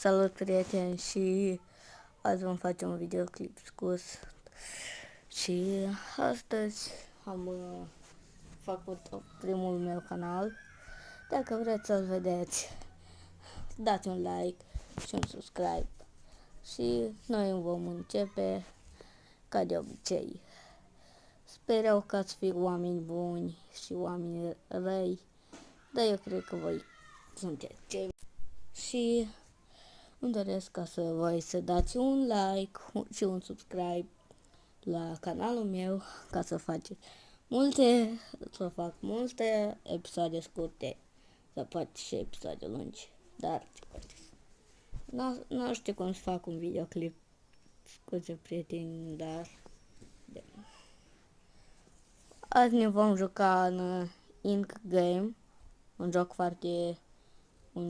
Salut, prieteni, și azi vom face un videoclip scurs și astăzi am făcut primul meu canal. Dacă vreți să-l vedeți, dați un like și un subscribe și noi vom începe ca de obicei. Sper eu că ați fi oameni buni și oameni răi, dar eu cred că voi sunteți cei și îmi doresc ca voi să dați un like și un subscribe la canalul meu ca să fac multe episoade scurte, să fac și episoade lungi, dar nu știu cum să fac un videoclip, scuze prieteni, dar azi ne vom juca în Ink Game, un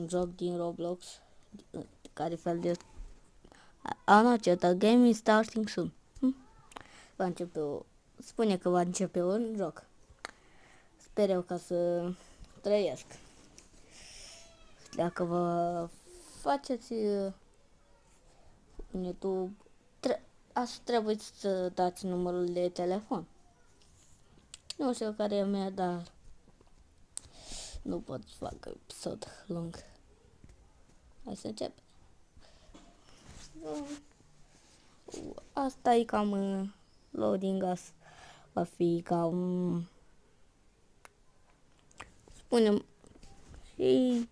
joc din Roblox, care fel de the game is starting soon. Spune că va începe un joc. Sper eu ca să trăiesc. Dacă vă faceți în YouTube, trebuie să dați numărul de telefon. Nu știu care e mea, dar nu pot să fac episod lung. Hai să începem. Asta e cam loading us. Va fi cam spunem și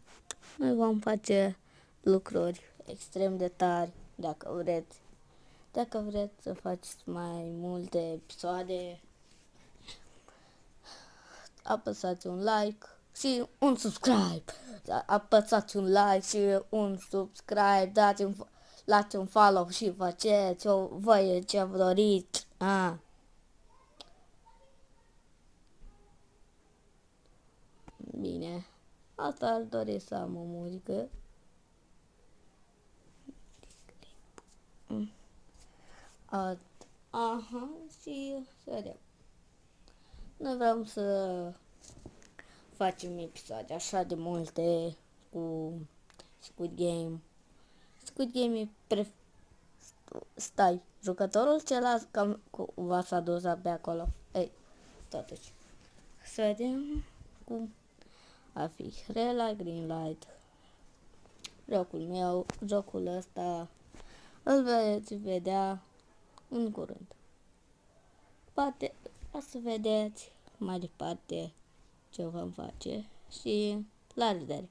noi vom face lucruri extrem de tari dacă vreți. Dacă vreți să faceți mai multe episoade, apăsați un like și un subscribe. Apăsați un like și un subscribe, dați un follow și faceți voi ce doriți. Bine, asta aș dori să am o muzică. Aha, și să vedem. Noi vreau să facem episoade așa de multe cu Squid Game. Squid Game e Stai, jucătorul celălalt cam va s-a dus abia acolo. Ei, totuși. Să vedem cum a fi. Red light, green light. Jocul ăsta îl veți vedea în curând. Poate o să vedeți mai departe ce vom face și la revedere.